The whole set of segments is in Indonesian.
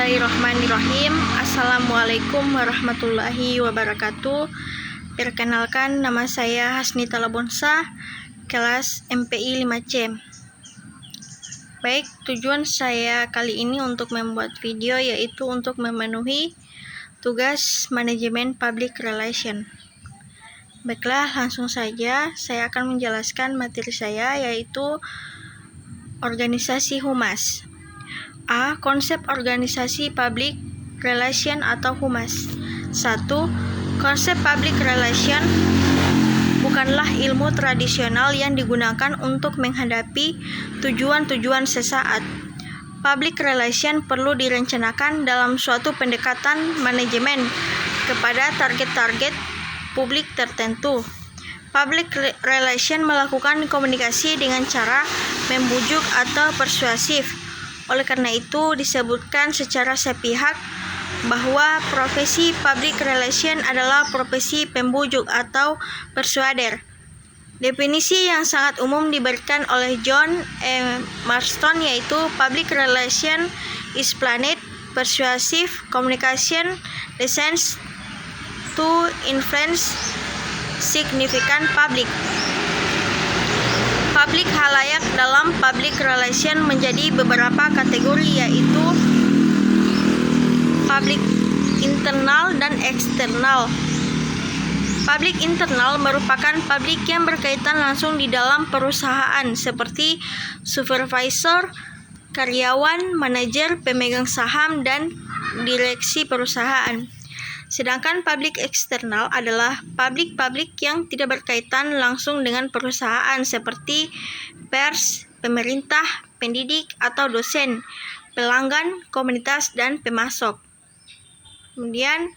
Bismillahirrahmanirrahim. Assalamualaikum warahmatullahi wabarakatuh. Perkenalkan, nama saya Hasnita Labonsa, kelas MPI 5C. Baik, tujuan saya kali ini untuk membuat video yaitu untuk memenuhi tugas manajemen public relation. Baiklah, langsung saja saya akan menjelaskan materi saya yaitu organisasi humas. A. Konsep organisasi public relation atau humas. 1. Konsep public relation bukanlah ilmu tradisional yang digunakan untuk menghadapi tujuan-tujuan sesaat. Public relation perlu direncanakan dalam suatu pendekatan manajemen kepada target-target publik tertentu. Public relation melakukan komunikasi dengan cara membujuk atau persuasif. Oleh karena itu, disebutkan secara sepihak bahwa profesi public relation adalah profesi pembujuk atau persuader. Definisi yang sangat umum diberikan oleh John E. Marston yaitu public relation is planned, persuasive communication designed to influence significant public. Publik halayak dalam public relation menjadi beberapa kategori yaitu publik internal dan eksternal. Publik internal merupakan publik yang berkaitan langsung di dalam perusahaan seperti supervisor, karyawan, manajer, pemegang saham, dan direksi perusahaan. Sedangkan publik eksternal adalah publik yang tidak berkaitan langsung dengan perusahaan seperti pers, pemerintah, pendidik atau dosen, pelanggan, komunitas, dan pemasok. Kemudian,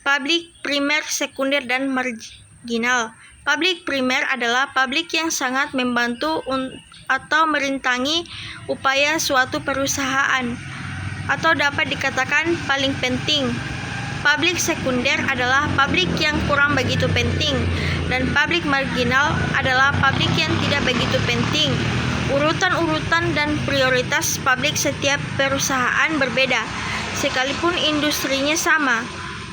publik primer, sekunder, dan marginal. Publik primer adalah publik yang sangat membantu atau merintangi upaya suatu perusahaan atau dapat dikatakan paling penting. Publik sekunder adalah publik yang kurang begitu penting, dan publik marginal adalah publik yang tidak begitu penting. Urutan-urutan dan prioritas publik setiap perusahaan berbeda, sekalipun industrinya sama.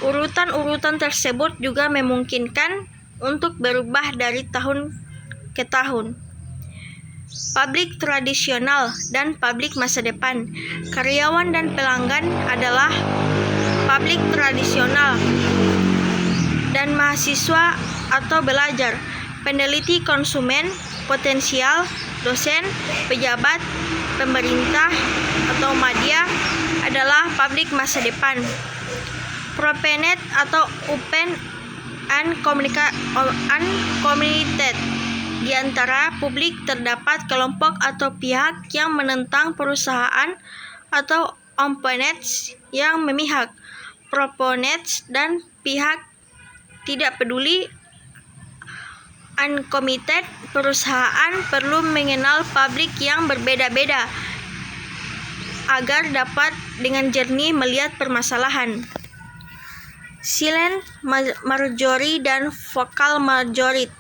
Urutan-urutan tersebut juga memungkinkan untuk berubah dari tahun ke tahun. Publik tradisional dan publik masa depan. Karyawan dan pelanggan adalah publik tradisional, dan mahasiswa atau belajar, peneliti, konsumen, potensial, dosen, pejabat, pemerintah atau media adalah publik masa depan. Propenet atau open and communicated. Di antara publik terdapat kelompok atau pihak yang menentang perusahaan atau opponents yang memihak. Proponents dan pihak tidak peduli. Uncommitted, perusahaan perlu mengenal publik yang berbeda-beda agar dapat dengan jernih melihat permasalahan. Silent majority dan vocal majority,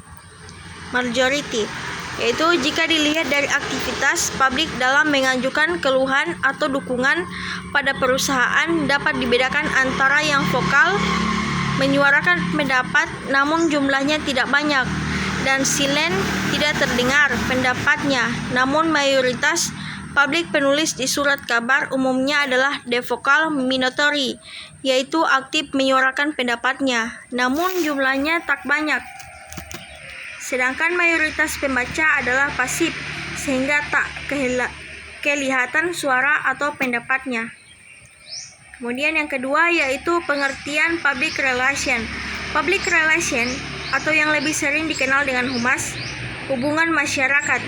yaitu jika dilihat dari aktivitas publik dalam mengajukan keluhan atau dukungan pada perusahaan dapat dibedakan antara yang vokal, menyuarakan pendapat namun jumlahnya tidak banyak, dan silent, tidak terdengar pendapatnya, namun mayoritas publik penulis di surat kabar umumnya adalah the vocal minority, yaitu aktif menyuarakan pendapatnya, namun jumlahnya tak banyak. Sedangkan mayoritas pembaca adalah pasif, sehingga tak kelihatan suara atau pendapatnya. Kemudian yang kedua yaitu pengertian public relation. Public relation atau yang lebih sering dikenal dengan humas, hubungan masyarakat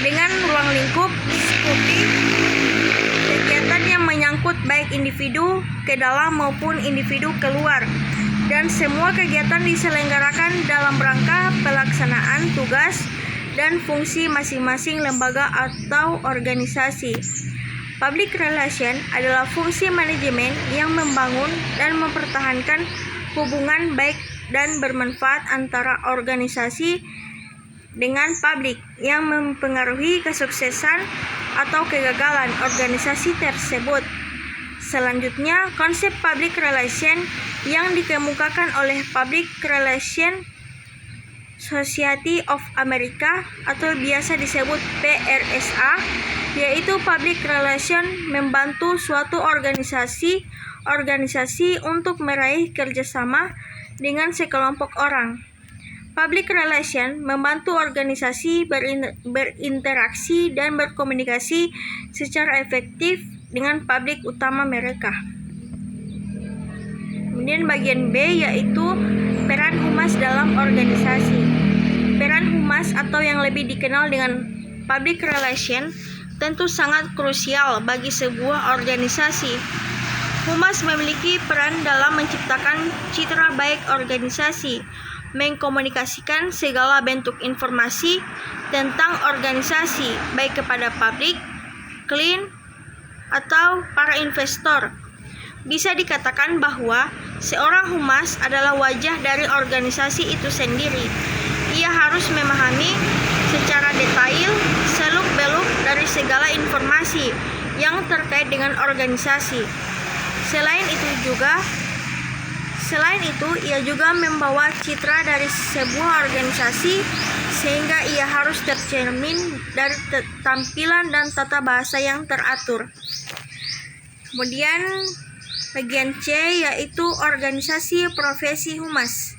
dengan ruang lingkup, skupi, kegiatan yang menyangkut baik individu ke dalam maupun individu keluar, dan semua kegiatan diselenggarakan dalam rangka pelaksanaan tugas dan fungsi masing-masing lembaga atau organisasi. Public relation adalah fungsi manajemen yang membangun dan mempertahankan hubungan baik dan bermanfaat antara organisasi dengan publik yang mempengaruhi kesuksesan atau kegagalan organisasi tersebut. Selanjutnya, konsep public relation yang dikemukakan oleh Public Relation Society of America atau biasa disebut PRSA, yaitu public relation membantu suatu organisasi untuk meraih kerjasama dengan sekelompok orang. Public relation membantu organisasi berinteraksi dan berkomunikasi secara efektif dengan publik utama mereka. Kemudian bagian B yaitu peran humas dalam organisasi. Peran humas atau yang lebih dikenal dengan public relation tentu sangat krusial bagi sebuah organisasi. Humas memiliki peran dalam menciptakan citra baik organisasi, mengkomunikasikan segala bentuk informasi tentang organisasi baik kepada publik, klien, atau para investor. Bisa dikatakan bahwa seorang humas adalah wajah dari organisasi itu sendiri. Ia harus memahami secara detail seluk-beluk dari segala informasi yang terkait dengan organisasi. Selain itu, ia juga membawa citra dari sebuah organisasi sehingga ia harus tercermin dari tampilan dan tata bahasa yang teratur. Kemudian bagian C yaitu organisasi profesi humas.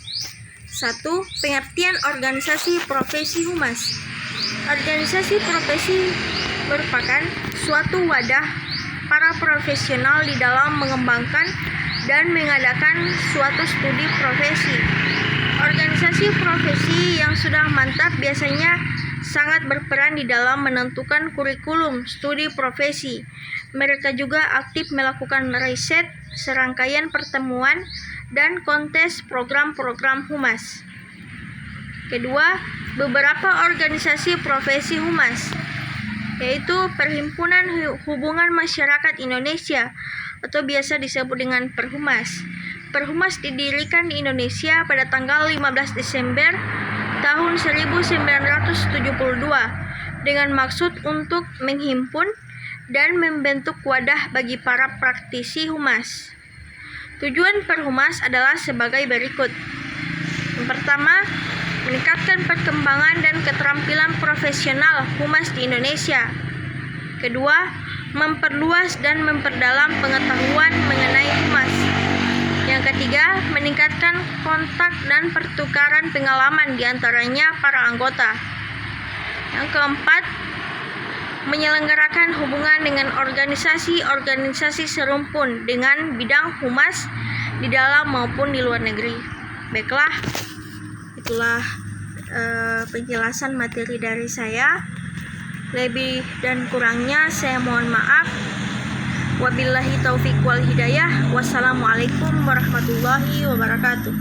1. Pengertian organisasi profesi humas. Organisasi profesi merupakan suatu wadah para profesional di dalam mengembangkan dan mengadakan suatu studi profesi. Organisasi profesi yang sudah mantap biasanya sangat berperan di dalam menentukan kurikulum studi profesi. Mereka juga aktif melakukan riset, serangkaian pertemuan, dan kontes program-program humas. Kedua, beberapa organisasi profesi humas, yaitu Perhimpunan Hubungan Masyarakat Indonesia atau biasa disebut dengan Perhumas. Perhumas didirikan di Indonesia pada tanggal 15 Desember tahun 1972 dengan maksud untuk menghimpun dan membentuk wadah bagi para praktisi humas. Tujuan Perhumas adalah sebagai berikut. Yang pertama, meningkatkan perkembangan dan keterampilan profesional humas di Indonesia. Kedua, memperluas dan memperdalam pengetahuan mengenai humas. Yang ketiga, meningkatkan kontak dan pertukaran pengalaman di antaranya para anggota. Yang keempat, menyelenggarakan hubungan dengan organisasi-organisasi serumpun dengan bidang humas di dalam maupun di luar negeri. Baiklah, itulah penjelasan materi dari saya. Lebih dan kurangnya saya mohon maaf. Wabillahi taufiq wal hidayah. Wassalamualaikum warahmatullahi wabarakatuh.